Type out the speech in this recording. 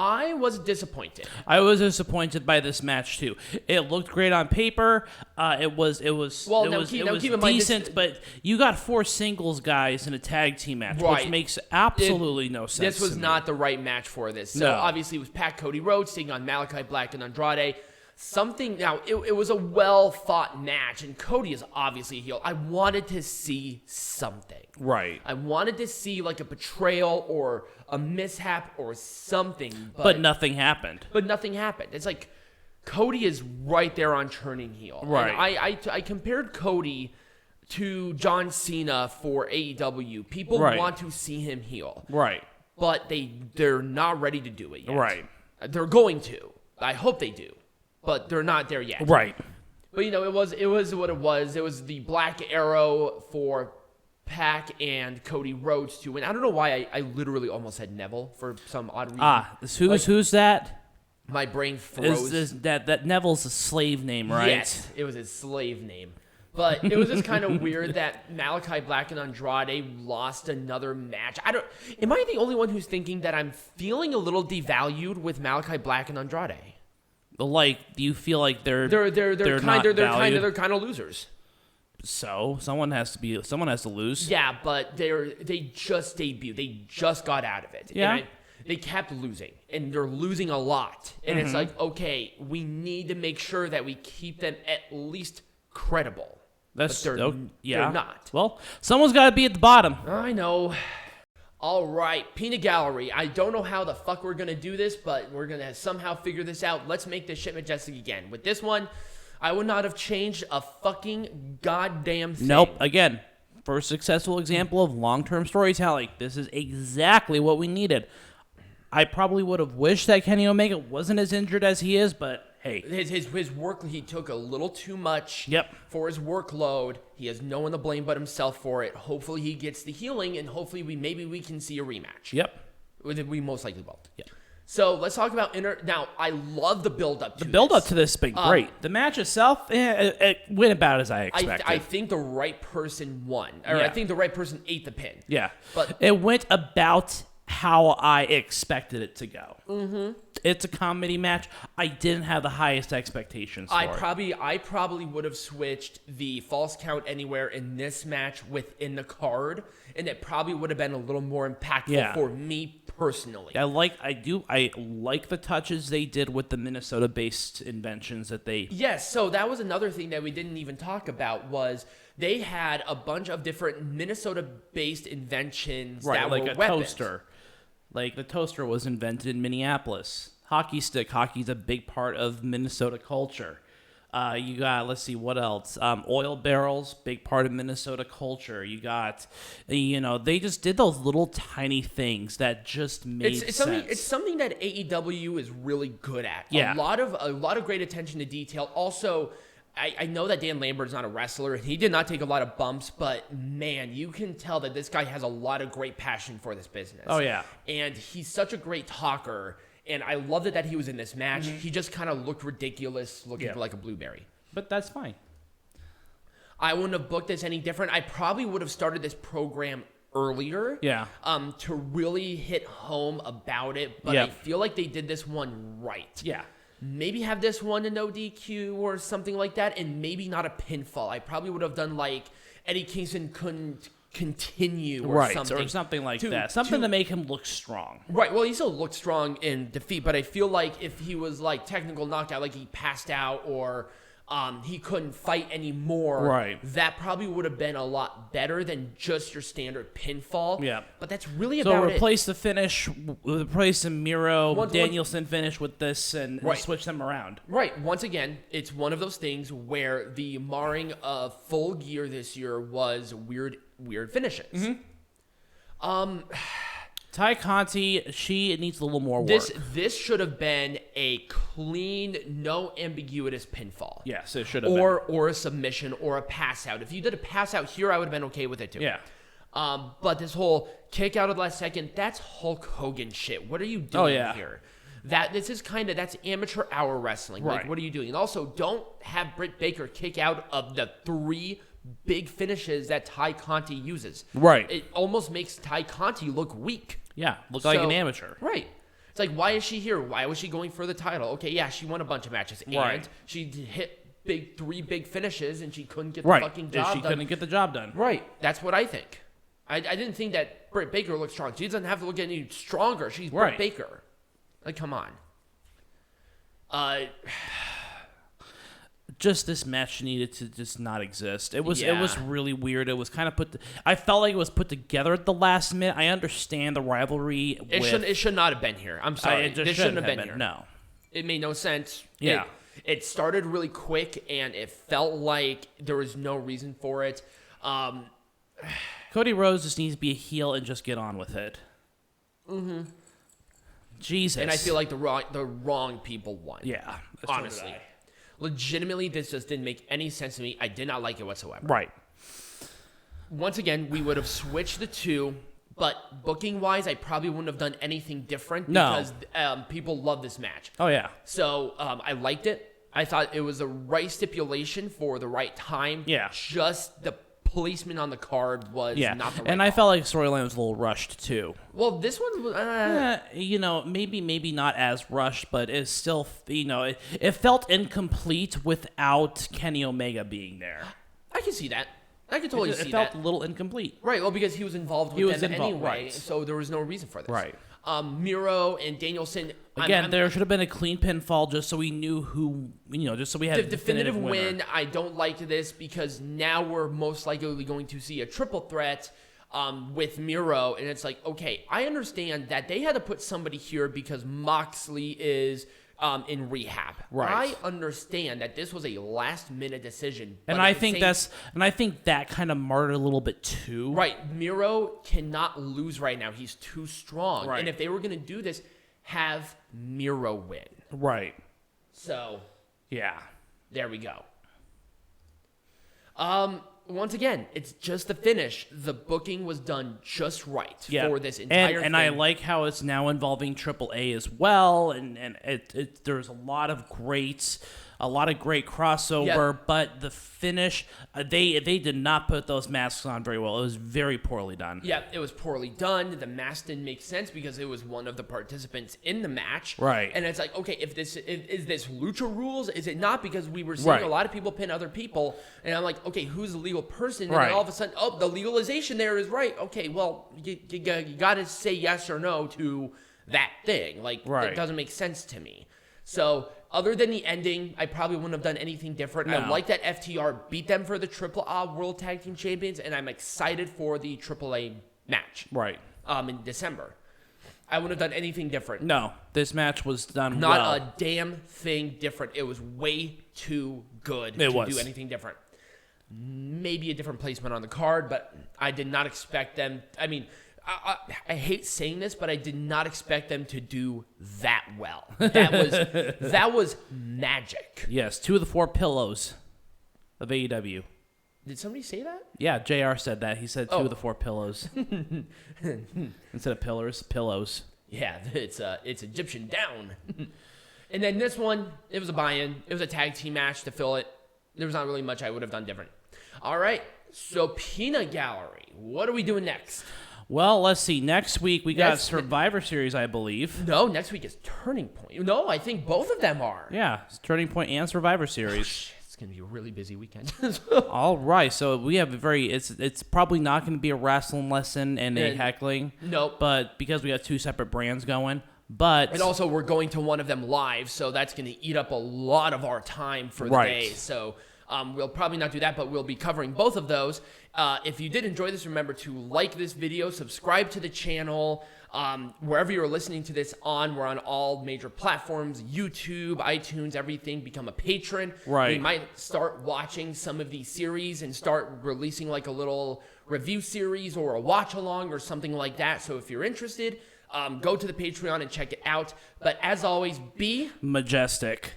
I was disappointed. I was disappointed by this match too. It looked great on paper. It was decent, but you got 4 singles guys in a tag team match, which makes absolutely no sense. This was not the right match for this. So obviously it was PAC Cody Rhodes taking on Malakai Black and Andrade. It was a well-thought match, and Cody is obviously a heel. I wanted to see something. Right. I wanted to see like a betrayal or a mishap or something. But nothing happened. It's like Cody is right there on turning heel. Right. And I compared Cody to John Cena for AEW. People want to see him heel. Right. But they're not ready to do it yet. Right. They're going to. I hope they do. But they're not there yet. Right. But, it was what it was. It was the black arrow for PAC and Cody Rhodes to win. I don't know why I literally almost said Neville for some odd reason. Who's that? My brain froze. That Neville's a slave name, right? Yes, it was his slave name. But it was just kind of weird that Malakai Black and Andrade lost another match. Am I the only one who's thinking that I'm feeling a little devalued with Malakai Black and Andrade? Like, do you feel like they're kind of losers? So someone has to lose. Yeah, but they just debuted. They just got out of it. Yeah. And they kept losing, and they're losing a lot. And it's like, okay, we need to make sure that we keep them at least credible. They're not. Well, someone's got to be at the bottom. I know. All right, Peanut Gallery. I don't know how the fuck we're going to do this, but we're going to somehow figure this out. Let's make this shit majestic again. With this one, I would not have changed a fucking goddamn thing. Nope. Again, first successful example of long-term storytelling. This is exactly what we needed. I probably would have wished that Kenny Omega wasn't as injured as he is, but hey. His work, he took a little too much for his workload. He has no one to blame but himself for it. Hopefully he gets the healing, and hopefully we can see a rematch. Yep. We most likely will. Yep. So let's talk about Now, I love the build-up to this. The build-up to this has been great. The match itself, it went about as I expected. I think the right person won. Or I think the right person ate the pin. Yeah. But it went about how I expected it to go. Mm-hmm. It's a comedy match. I didn't have the highest expectations for it. I probably would have switched the false count anywhere in this match within the card, and it probably would have been a little more impactful for me personally. I like the touches they did with the Minnesota-based inventions that they... Yes, so that was another thing that we didn't even talk about was they had a bunch of different Minnesota-based inventions that were weapons. Toaster. Like, the toaster was invented in Minneapolis. Hockey stick. Hockey's a big part of Minnesota culture. You got, let's see, what else? Oil barrels, big part of Minnesota culture. You got, they just did those little tiny things that just made sense. It's something that AEW is really good at. Yeah. A lot of great attention to detail. Also, I know that Dan Lambert's not a wrestler, and he did not take a lot of bumps, but man, you can tell that this guy has a lot of great passion for this business. Oh, yeah. And he's such a great talker, and I loved it that he was in this match. Mm-hmm. He just kind of looked ridiculous, looking like a blueberry. But that's fine. I wouldn't have booked this any different. I probably would have started this program earlier to really hit home about it, but I feel like they did this one right. Yeah. Maybe have this one a no DQ or something like that, and maybe not a pinfall. I probably would have done like Eddie Kingston couldn't continue or something. Or something like that. Something to make him look strong. Right. Well, he still looked strong in defeat, but I feel like if he was like technical knockout, like he passed out or he couldn't fight anymore, that probably would have been a lot better than just your standard pinfall. Yeah. But that's really about it. So replace the finish, replace the Miro, Danielson finish with this and switch them around. Right. Once again, it's one of those things where the marring of Full Gear this year was weird finishes. Mm-hmm. Ty Conti, she needs a little more work. This should have been a clean, no ambiguous pinfall. Yes, it should have been. Or a submission or a pass out. If you did a pass out here, I would have been okay with it too. Yeah. But this whole kick out at the last second, that's Hulk Hogan shit. What are you doing here? That's amateur hour wrestling. Right. Like, what are you doing? And also, don't have Britt Baker kick out of the 3 big finishes that Ty Conti uses. Right. It almost makes Ty Conti look weak. Yeah, look like an amateur. Right. It's like, why is she here? Why was she going for the title? Okay, yeah, she won a bunch of matches, and she hit three big finishes, and she couldn't get the fucking job done. She couldn't get the job done. Right. That's what I think. I didn't think that Britt Baker looked strong. She doesn't have to look any stronger. She's Britt Baker. Like, come on. Just this match needed to just not exist. It was really weird. It was kind of I felt like it was put together at the last minute. I understand the rivalry. It should not have been here. I'm sorry. This shouldn't have been here. No. It made no sense. Yeah. It started really quick, and it felt like there was no reason for it. Cody Rhodes just needs to be a heel and just get on with it. Mm-hmm. Jesus. And I feel like the wrong people won. Yeah. Honestly. Legitimately, this just didn't make any sense to me. I did not like it whatsoever. Right. Once again, we would have switched the two, but booking-wise, I probably wouldn't have done anything different because people love this match. Oh, yeah. So I liked it. I thought it was the right stipulation for the right time. Yeah. Just the placement on the card was not the right and I felt like storyline was a little rushed, too. Well, this one was... maybe not as rushed, but it's still, it felt incomplete without Kenny Omega being there. I can see that. I can totally see that. It felt a little incomplete. Right, well, because he was involved with them anyway, so there was no reason for this. Right. Miro and Danielson... Again, there should have been a clean pinfall just so we knew who, just so we had a definitive win. I don't like this because now we're most likely going to see a triple threat with Miro, and it's like, okay, I understand that they had to put somebody here because Moxley is in rehab. Right. I understand that this was a last-minute decision, and I think that kind of marred a little bit too. Right, Miro cannot lose right now. He's too strong, right. And if they were going to do this, have Miro win. Right. So, yeah, there we go. Once again, it's just the finish. The booking was done just right for this entire thing. And I like how it's now involving AAA as well, and there's a lot of great crossover, but the finish, they did not put those masks on very well. It was very poorly done. Yeah, it was poorly done. The mask didn't make sense because it was one of the participants in the match. Right. And it's like, okay, is this Lucha rules? Is it not? Because we were seeing a lot of people pin other people, and I'm like, okay, who's the legal person? And then all of a sudden, the legalization there is right. Okay, well, you got to say yes or no to that thing. Like, it doesn't make sense to me. So, other than the ending, I probably wouldn't have done anything different. No. I like that FTR beat them for the AAA World Tag Team Champions, and I'm excited for the AAA match. Right. In December. I wouldn't have done anything different. No, this match was done Not well. a damn thing different. It was way too good to do anything different. Maybe a different placement on the card, but I did not expect them. I mean, I hate saying this, but I did not expect them to do that well. That was magic. Yes, 2 of the 4 pillows of AEW. Did somebody say that? Yeah, JR said that. He said 2 of the 4 pillows. Instead of pillars, pillows. Yeah, it's Egyptian down. And then this one, it was a buy-in. It was a tag team match to fill it. There was not really much I would have done different. All right, so Peanut Gallery. What are we doing next? Well, let's see. Next week, we got Survivor Series, I believe. No, next week is Turning Point. No, I think both of them are. Yeah, it's Turning Point and Survivor Series. It's going to be a really busy weekend. All right, so we have it's probably not going to be a wrestling lesson and a heckling. Nope. But because we got 2 separate brands going. And also, we're going to one of them live, so that's going to eat up a lot of our time for the day. So we'll probably not do that, but we'll be covering both of those. If you did enjoy this, remember to like this video, subscribe to the channel. Wherever you're listening to this on, we're on all major platforms, YouTube, iTunes, everything. Become a patron. Right. We might start watching some of these series and start releasing like a little review series or a watch along or something like that. So if you're interested, go to the Patreon and check it out. But as always, be majestic.